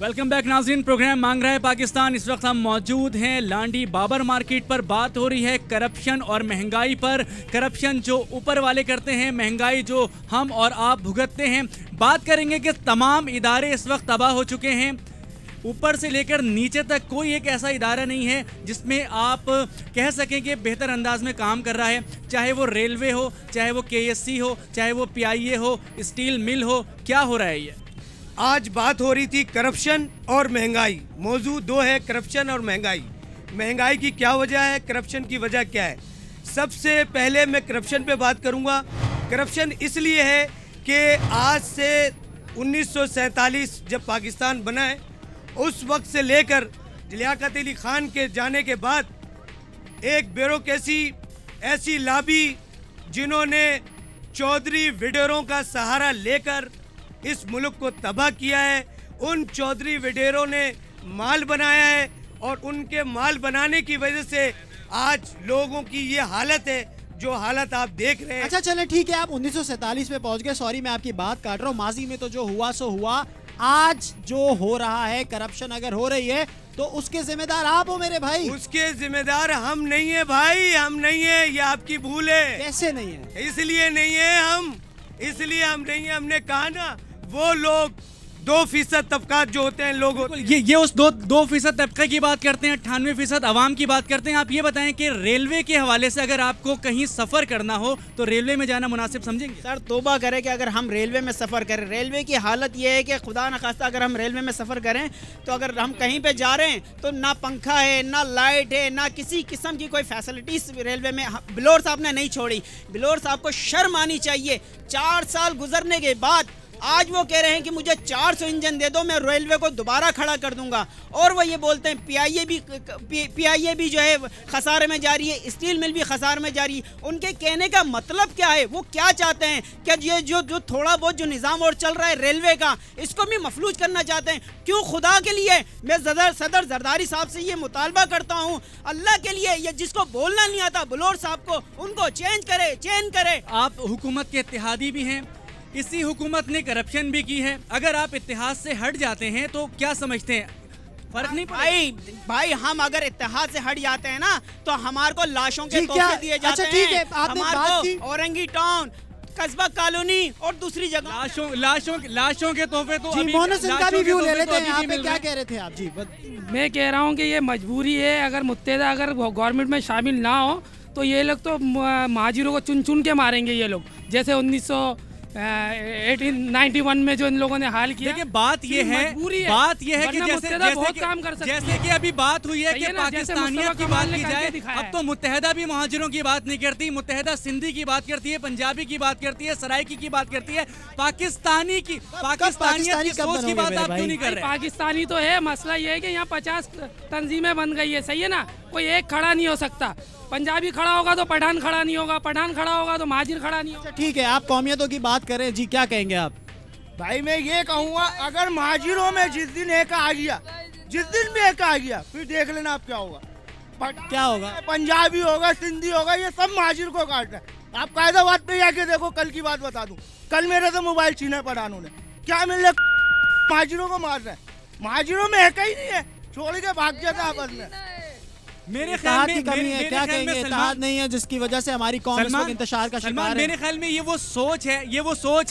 Welcome back नाज़रीन। Programme मांग रहा है पाकिस्तान। इस वक्त हम मौजूद हैं लांडी बाबर मार्केट पर। बात हो रही है करप्शन और महंगाई पर। करप्शन जो ऊपर वाले करते हैं, महंगाई जो हम और आप भुगतते हैं। बात करेंगे कि तमाम इदारे इस वक्त तबाह हो चुके हैं। ऊपर से लेकर नीचे तक कोई एक ऐसा इदारा नहीं है जिसमें आप कह सकें कि बेहतर अंदाज में काम कर रहा है। चाहे वो रेलवे हो, चाहे वो KSC हो, चाहे वो PIA हो, स्टील मिल हो। क्या हो रहा है ये? आज बात हो रही थी करप्शन और महंगाई। मौजू दो है, करप्शन और महंगाई। महंगाई की क्या वजह है, करप्शन की वजह क्या है? सबसे पहले मैं करप्शन पे बात करूंगा। करप्शन इसलिए है कि आज से 1947 जब पाकिस्तान बना है, उस वक्त से लेकर लियाकत अली खान के जाने के बाद एक ब्यूरोक्रेसी, ऐसी लॉबी जिन्होंने चौधरी विडेरों का सहारा लेकर इस मुल्क को तबाह किया है। उन चौधरी विडेरों ने माल बनाया है और उनके माल बनाने की वजह से आज लोगों की ये हालत है जो हालत आप देख रहे हैं। अच्छा चलें ठीक है, आप 1947 में पहुंच गए। सॉरी मैं आपकी बात काट रहा हूँ। माजी में तो जो हुआ सो हुआ। आज जो हो रहा है, करप्शन अगर हो रही है तो उसके जिम्मेदार आप हो मेरे भाई। उसके जिम्मेदार हम नहीं है भाई, हम नहीं है। ये आपकी भूल है। कैसे नहीं है? इसलिए नहीं है हम, इसलिए हम नहीं है। हमने कहा ना, वो लोग 2% तबका जो होते हैं लोग होते हैं। ये उस 2% तबके की बात करते हैं, 98% आवाम की बात करते हैं। आप ये बताएं कि रेलवे के हवाले से अगर आपको कहीं सफ़र करना हो तो रेलवे में जाना मुनासिब समझेंगे? सर तौबा करें कि अगर हम रेलवे में सफ़र करें, रेलवे की हालत ये है कि खुदा न खास्ता अगर हम रेलवे में सफ़र करें तो अगर हम कहीं पे जा रहे हैं तो ना पंखा है, ना लाइट है, ना किसी किस्म की कोई फैसिलिटीज़ रेलवे में। बिलोर साहब ने नहीं छोड़ी। बिलोर साहब को शर्म आनी चाहिए। 4 साल गुजरने के बाद आज वो कह रहे हैं कि मुझे 400 इंजन दे दो, मैं रेलवे को दोबारा खड़ा कर दूंगा। और वो ये बोलते हैं PIA भी जो है खसारे में जा रही है, स्टील मिल भी खसारे में जा रही है। उनके कहने का मतलब क्या है? वो क्या चाहते हैं? क्या ये जो थोड़ा बहुत जो निज़ाम और चल रहा है रेलवे का, इसको भी मफलूज करना चाहते हैं? क्यों? खुदा के लिए मैं सदर जरदारी साहब से ये मुतालबा करता हूँ, अल्लाह के लिए, ये जिसको बोलना नहीं आता बिलोर साहब को, उनको चेंज करे। आप हुकूमत के इत्तेहादी भी हैं, इसी हुकूमत ने करप्शन भी की है। अगर आप इत्तेहाद से हट जाते हैं तो क्या समझते हैं, फर्क नहीं पड़ेगा? भाई हम अगर इत्तेहाद से हट जाते हैं ना तो हमारे को लाशों के तोहफे दिए जाते हैं। अच्छा ठीक है, आपने बात की औरंगी टाउन, कस्बा कॉलोनी और दूसरी जगह लाशों के तोहफे तो जी। मोहन का भी व्यू ले लेते हैं। यहाँ पे क्या कह रहे थे आप? जी मैं कह रहा हूँ कि ये मजबूरी है। अगर मुत्तहदा अगर गवर्नमेंट में शामिल ना हो तो ये लोग तो महाजिरों को चुन चुन के मारेंगे। ये लोग जैसे 1891 में जो इन लोगों ने हाल किया। देखिए बात ये है कि जैसे कि अभी बात हुई है कि पाकिस्तानियत की बात की जाए, अब तो मुत्तहदा भी महाजिरों की बात नहीं करती। मुत्तहदा सिंधी की बात करती है, पंजाबी की बात करती है, सराइकी की बात करती है। पाकिस्तानियत की सोच की बात आप क्यों नहीं कर रहे? पाकिस्तानी तो है। मसला ये है कि यहाँ 50 तंजीमें बन गई है, सही है ना? कोई एक खड़ा नहीं हो सकता। पंजाबी खड़ा होगा तो पठान खड़ा नहीं होगा, पठान खड़ा होगा तो महाजिर खड़ा नहीं होगा। ठीक है, आप कौमियतों की बात करें जी, क्या कहेंगे आप? भाई मैं ये कहूँगा, अगर महाजिरों में जिस दिन एक आ गया, फिर देख लेना आप क्या होगा। क्या होगा? पंजाबी होगा, सिंधी होगा, ये सब महाजिर को काट रहे हैं। आप कायदाबाद पे जाके देखो। कल की बात बता दूं, कल मेरे से मोबाइल छीने पठानों ने। क्या मिल रहा, महाजिरों को मार रहे हैं। महाजिरों में है कहीं नहीं है, छोड़ के भाग जाता आपस में। मेरे ख्याल में कमी है। क्या कहेंगे? इत्तेहाद नहीं है जिसकी वजह से हमारी कौम इस वक्त इंतशार का शिकार है। मेरे ख्याल में ये वो सोच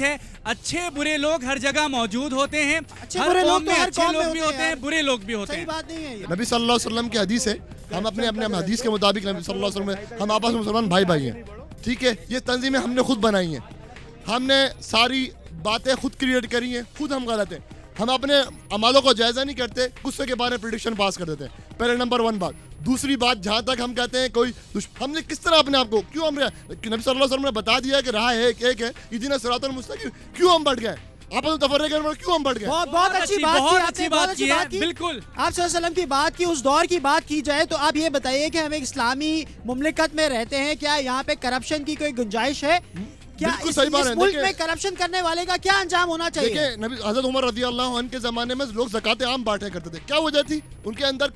है। अच्छे बुरे लोग हर जगह मौजूद होते हैं। अच्छे बुरे लोग तो हर कौम में भी होते हैं, बुरे लोग भी होते हैं। सही बात नहीं है ये। नबी सल्लल्लाहु अलैहि वसल्लम की हदीस है, हम अपने हदीस के मुताबिक नबी सल्लल्लाहु अलैहि वसल्लम में हम आपस में मुसलमान भाई हैं। ठीक है, ये तंजीमें हमने खुद बनाई हैं, हमने सारी बातें खुद क्रिएट करी हैं, खुद हम गलत हैं। हम अपने अमालों को जायजा नहीं करते, गुस्से के बारे में प्रेडिक्शन पास कर देते हैं। पहले नंबर 1 बात। दूसरी बात, जहाँ तक हम कहते हैं कोई हमने किस तरह अपने आप को क्यों हम नबी सल्लल्लाहु अलैहि वसल्लम ने बता दिया कि राह है एक है, इदिना सिरातल मुस्तकीम, क्यों हम बढ़ गए? आपस में तफर्रुक़ करने क्यों हम बढ़ गए? बहुत अच्छी बात की है। बिल्कुल आप सल्लल्लाहु की बात की, उस दौर की बात की जाए तो आप ये बताइए कि हम एक इस्लामी मुमलिकत में रहते हैं, क्या यहाँ पे करप्शन की कोई गुंजाइश है? क्या इस मुल्क में करप्शन करने वाले का क्या अंजाम होना चाहिए? देखिए, नबी हज़रत उमर रज़ियल्लाहु अन्हु के ज़माने में लोग ज़कात आम बांटा करते थे। क्या वजह थी? उनके अंदर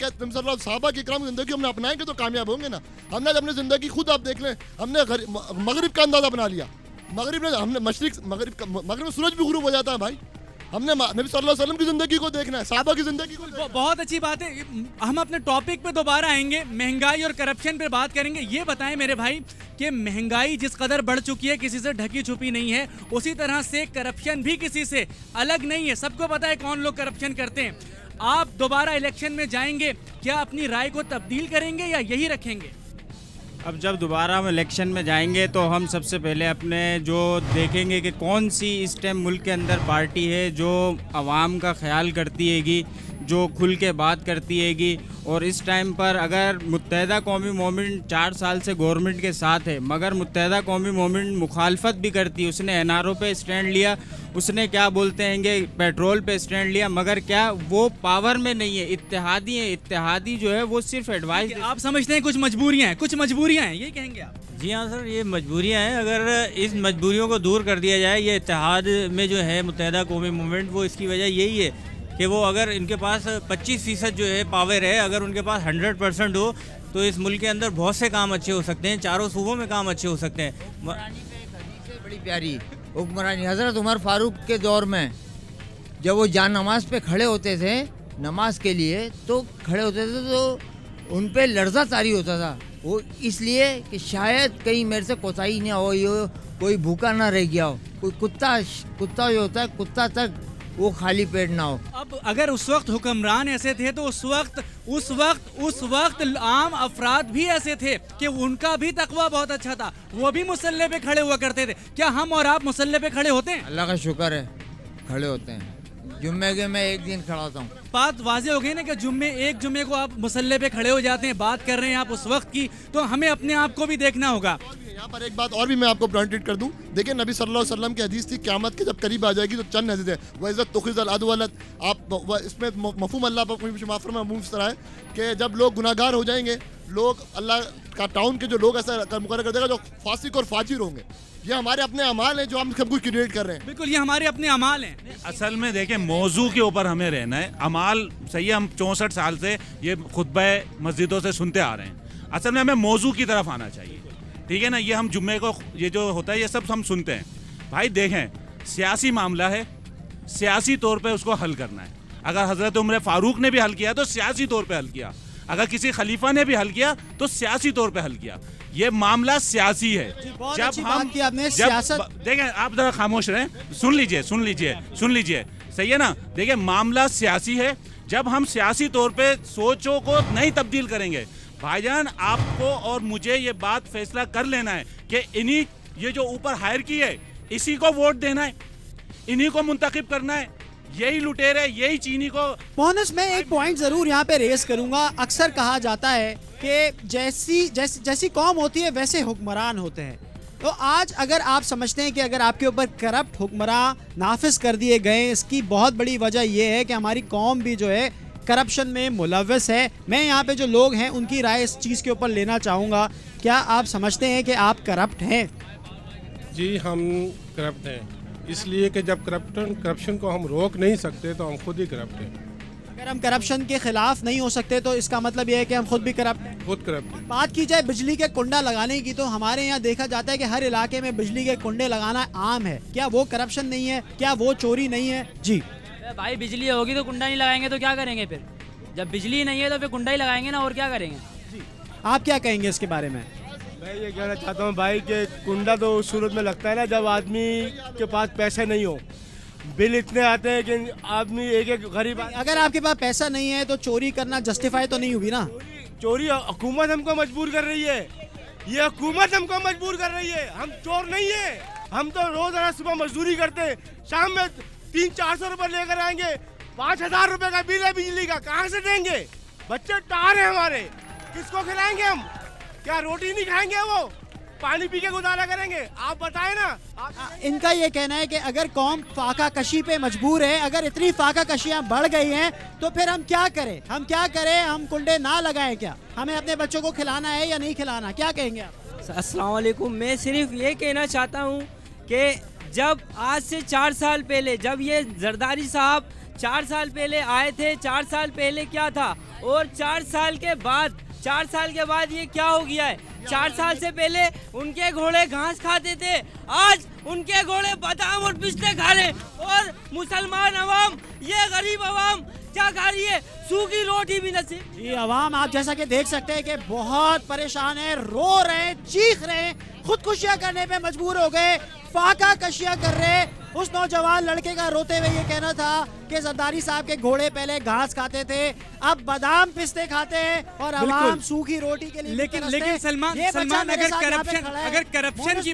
सहाबा की इकराम ज़िंदगी हमने अपनाएंगे तो कामयाब होंगे ना। हमने अपनी ज़िंदगी खुद आप देख लें, हमने मगरिब का अंदाज़ा बना लिया। मगरिब में हमने मगरिब में सूरज भी गुरूब हो जाता है भाई। हमने नबी सल्लल्लाहु अलैहि वसल्लम की ज़िंदगी को देखना है, साहबा की ज़िंदगी को। बहुत अच्छी बात है। हम अपने टॉपिक पे दोबारा आएंगे, महंगाई और करप्शन पे बात करेंगे। ये बताएं मेरे भाई कि महंगाई जिस कदर बढ़ चुकी है, किसी से ढकी छुपी नहीं है, उसी तरह से करप्शन भी किसी से अलग नहीं है। सबको पता है कौन लोग करप्शन करते हैं। आप दोबारा इलेक्शन में जाएंगे, क्या अपनी राय को तब्दील करेंगे या यही रखेंगे? अब जब दोबारा हम इलेक्शन में जाएंगे तो हम सबसे पहले अपने जो देखेंगे कि कौन सी इस टाइम मुल्क के अंदर पार्टी है जो आवाम का ख्याल करती हैगी, जो खुल के बात करती हैगी। और इस टाइम पर अगर मुत्तहिदा कौमी मूवमेंट 4 साल से गवर्नमेंट के साथ है, मगर मुत्तहिदा कौमी मूवमेंट मुखालफत भी करती है, उसने एनआरओ पे स्टैंड लिया, उसने क्या बोलते हैं पेट्रोल पे स्टैंड लिया, मगर क्या वो पावर में नहीं है, इत्तेहादी है। इत्तेहादी जो है वो सिर्फ एडवाइस। आप समझते हैं कुछ मजबूरियाँ हैं, कुछ मजबूरियाँ हैं, ये कहेंगे आप? जी हाँ सर, ये मजबूरियाँ हैं। अगर इस मजबूरियों को दूर कर दिया जाए, ये इत्तेहाद में जो है मुत्तहिदा कौमी मूवमेंट, वो इसकी वजह यही है कि वो अगर इनके पास 25% जो है पावर है, अगर उनके पास 100% हो तो इस मुल्क के अंदर बहुत से काम अच्छे हो सकते हैं, चारों सूबों में काम अच्छे हो सकते हैं। बड़ी प्यारी हुक्मरानी हज़रत उमर फारूक के दौर में जब वो जान नमाज पे खड़े होते थे, नमाज के लिए तो खड़े होते थे, तो उन पे लर्जा तारी होता था। वो इसलिए कि शायद कहीं मेरे से कोताही ना हो, ये कोई भूखा ना रह गया हो, कोई कुत्ता जो होता है कुत्ता तक वो खाली पेट ना हो। अब अगर उस वक्त हुक्मरान ऐसे थे तो उस वक्त आम अफराद भी ऐसे थे कि उनका भी तकवा बहुत अच्छा था, वो भी मुसल्ले पे खड़े हुआ करते थे। क्या हम और आप मुसल्ले पे खड़े होते हैं? अल्लाह का शुक्र है खड़े होते हैं। जुम्मे के मैं एक दिन खड़ा होता हूँ। बात वाज़ेह हो गई ना कि एक जुम्मे को आप मुसल्ले पे खड़े हो जाते हैं। बात कर रहे हैं आप उस वक्त की, तो हमें अपने आप को भी देखना होगा। यहाँ पर एक बात और भी मैं आपको पॉइंटेड कर दूं। देखिए नबी सल्लल्लाहु अलैहि वसल्लम की हदीस थी, क़यामत के जब करीब आ जाएगी तो चंद हदीस है, वह इज़्ज़त तुख़िज़ल अदवलत। आप इसमें मफ़हूम अल्लाह पर माफ़ फरमाए इस तरह है कि जब लोग गुनाहगार हो जाएंगे, लोग अल्लाह का टाउन के जो लोग ऐसा मुकर्रर कर देगा जो फासिक और फाजिर होंगे। ये हमारे अपने अमाल हैं जो हम सब कुछ क्रिएट कर रहे हैं। बिल्कुल, ये हमारे अपने अमाल हैं। असल में देखें, मौजू के ऊपर हमें रहना है। अमाल सही है, हम 64 साल से ये खुतबा मस्जिदों से सुनते आ रहे हैं। असल में हमें मौजू की तरफ आना चाहिए, ठीक है ना। ये हम जुम्मे को ये जो होता है ये सब हम सुनते हैं। भाई देखें, सियासी मामला है, सियासी तौर पे उसको हल करना है। अगर हज़रत उमर फारूक ने भी हल किया तो सियासी तौर पे हल किया, अगर किसी खलीफा ने भी हल किया तो सियासी तौर पे हल किया। ये मामला सियासी है। जब हम सियासत देखें, आप जरा खामोश रहें, सुन लीजिए, सही है ना। देखिए, मामला सियासी है। जब हम सियासी तौर पे सोचों को नहीं तब्दील करेंगे, भाईजान आपको और मुझे ये बात फैसला कर लेना है कि इन्हीं ये जो ऊपर हायर की है इसी को वोट देना है, इन्हीं को मुंतखब करना है। यही लुटेरे, यही चीनी को। मोहनस, मैं एक पॉइंट जरूर यहाँ पे रेस करूंगा। अक्सर कहा जाता है कि जैसी कौम होती है वैसे हुक्मरान होते हैं। तो आज अगर आप समझते हैं कि अगर आपके ऊपर करप्ट हुक्मरान नाफिज कर दिए गए, इसकी बहुत बड़ी वजह यह है कि हमारी कौम भी जो है करप्शन में मुलव्वस है। मैं यहाँ पे जो लोग हैं उनकी राय इस चीज़ के ऊपर लेना चाहूँगा। क्या आप समझते हैं कि आप करप्ट हैं? जी, हम करप्ट हैं, इसलिए कि जब करप्शन को हम रोक नहीं सकते तो हम खुद ही करप्ट हैं। अगर हम करप्शन के खिलाफ नहीं हो सकते तो इसका मतलब यह है कि हम खुद भी करप्ट हैं। खुद करप्ट हैं। बात की जाए बिजली के कुंडा लगाने की, तो हमारे यहाँ देखा जाता है कि हर इलाके में बिजली के कुंडे लगाना आम है। क्या वो करप्शन नहीं है? क्या वो चोरी नहीं है? जी भाई, बिजली होगी तो कुंडा नहीं लगाएंगे तो क्या करेंगे? फिर जब बिजली नहीं है तो फिर कुंडा ही लगाएंगे ना, और क्या करेंगे? जी, आप क्या कहेंगे इसके बारे में? मैं ये कहना चाहता हूँ भाई कि कुंडा तो उस सूरत में लगता है ना जब आदमी के पास पैसे नहीं हो। बिल इतने आते हैं कि आदमी एक गरीब। अगर आपके पास पैसा नहीं है तो चोरी करना जस्टिफाई तो नहीं हुई ना? चोरी हुकूमत हमको मजबूर कर रही है, ये हुकूमत हमको मजबूर कर रही है। हम चोर नहीं है, हम तो रोजाना सुबह मजदूरी करते, शाम में 300-400 रुपए लेकर आएंगे। 5000 रुपए का बिल है बिजली का, कहाँ से देंगे? बच्चे टार है हमारे, किसको खिलाएंगे हम? क्या रोटी नहीं खाएंगे? वो पानी पी के गुजारा करेंगे? आप बताएं ना। इनका ये कहना है कि अगर कौम फाका कशी पे मजबूर है, अगर इतनी फाका कशियाँ बढ़ गई हैं तो फिर हम क्या करें? हम कुंडे ना लगाएं क्या? हमें अपने बच्चों को खिलाना है या नहीं खिलाना? क्या कहेंगे आप? अस्सलाम वालेकुम। मैं सिर्फ ये कहना चाहता हूँ कि जब आज से 4 साल पहले जब ये जरदारी साहब 4 साल पहले आए थे, 4 साल पहले क्या था और 4 साल के बाद 4 साल के बाद ये क्या हो गया है? 4 साल से पहले उनके घोड़े घास खाते थे, आज उनके घोड़े बादाम और पिस्ते खा रहे, और मुसलमान अवाम, ये गरीब अवाम क्या खा रही है? सूखी रोटी भी नसीब। ये अवाम आप जैसा कि देख सकते हैं कि बहुत परेशान है, रो रहे हैं, चीख रहे हैं, खुदकुशियां करने पे मजबूर हो गए, फाका कशियां कर रहे हैं। उस नौजवान लड़के का रोते हुए ये कहना था कि जरदारी साहब के घोड़े पहले घास खाते थे, अब बादाम पिस्ते खाते हैं और अवाम सूखी रोटी के लिए। लेकिन सलमान अगर करप्शन की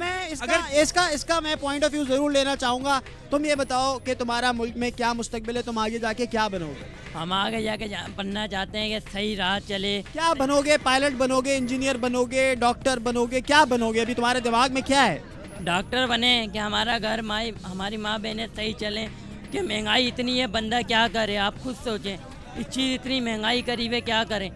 इसका मैं पॉइंट ऑफ व्यू जरूर लेना चाहूंगा। तुम ये बताओ कि तुम्हारा मुल्क में क्या मुस्तकबिल है, तुम आगे जाके क्या बनोगे? हम आगे जाके बनना चाहते हैं कि सही राह चले। क्या बनोगे? पायलट बनोगे, इंजीनियर बनोगे, डॉक्टर बनोगे, क्या बनोगे? अभी तुम्हारे दिमाग में क्या है? डॉक्टर बने कि हमारा घर हमारी माँ बहनें सही चलें। कि महंगाई इतनी है, बंदा क्या करे? आप खुद सोचें, इस चीज़ इतनी महंगाई करीब है, क्या करें?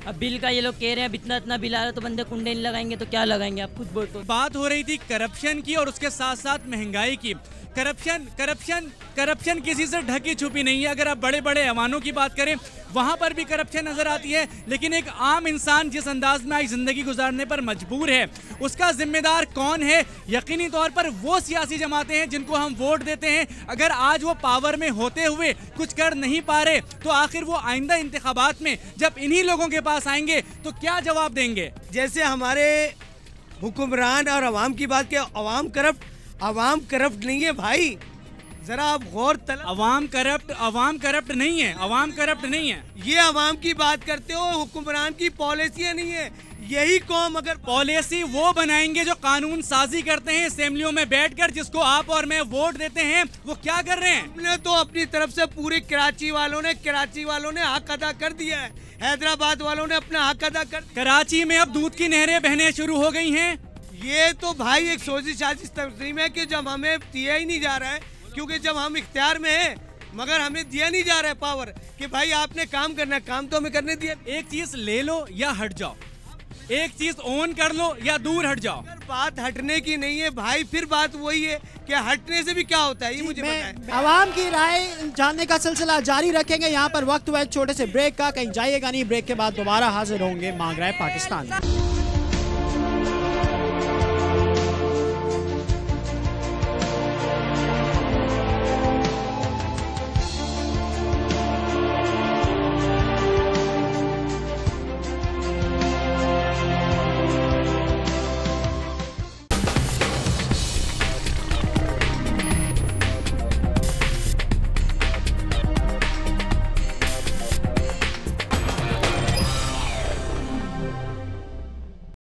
अब बिल का ये लोग कह रहे हैं इतना बिल आ रहा है तो बंदे कुंडे नहीं लगाएंगे तो क्या लगाएंगे? आप खुद बोलो। बात हो रही थी करप्शन की और उसके साथ साथ महंगाई की। करप्शन किसी से ढकी छुपी नहीं है। अगर आप बड़े बड़े ऐवानों की बात करें वहां पर भी करप्शन नजर आती है, लेकिन एक आम इंसान जिस अंदाज में आज जिंदगी गुजारने पर मजबूर है, उसका जिम्मेदार कौन है? यकीनी तौर पर वो सियासी जमातें हैं जिनको हम वोट देते हैं। अगर आज वो पावर में होते हुए कुछ कर नहीं पा रहे तो आखिर वो आइंदा इंतखाबात में जब इन्हीं लोगों के पास आएंगे तो क्या जवाब देंगे? जैसे हमारे हुक्मरान और अवाम की बात किया, अवाम करप्ट नहीं है भाई, जरा आप गौर तलब। अवाम करप्ट नहीं है। ये अवाम की बात करते हो, हुक्मरान की पॉलिसियां नहीं है। यही कौम अगर पॉलिसी वो बनाएंगे जो कानून साजी करते हैं असेंबलियों में बैठकर, जिसको आप और मैं वोट देते हैं, वो क्या कर रहे हैं? हमने तो अपनी तरफ से पूरी कराची वालों ने हक अदा कर दिया है, हैदराबाद वालों ने अपना हक अदा कर। कराची में अब दूध की नहरें बहने शुरू हो गई हैं। ये तो भाई एक सोची साजिश तंजीम है कि जब हमें दिया ही नहीं जा रहा है, क्योंकि जब हम इख्तियार में हैं मगर हमें दिया नहीं जा रहा है पावर कि भाई आपने काम करना है, काम तो हमें करने दिया। एक चीज ले लो या हट जाओ, एक चीज ओन कर लो या दूर हट जाओ। बात हटने की नहीं है भाई, फिर बात वही है कि हटने से भी क्या होता है, ये मुझे बताएं। आवाम की राय जानने का सिलसिला जारी रखेंगे। यहाँ पर वक्त हुआ एक छोटे से ब्रेक का, कहीं जाइएगा नहीं। ब्रेक के बाद दोबारा हाजिर होंगे मांग रहा है पाकिस्तान।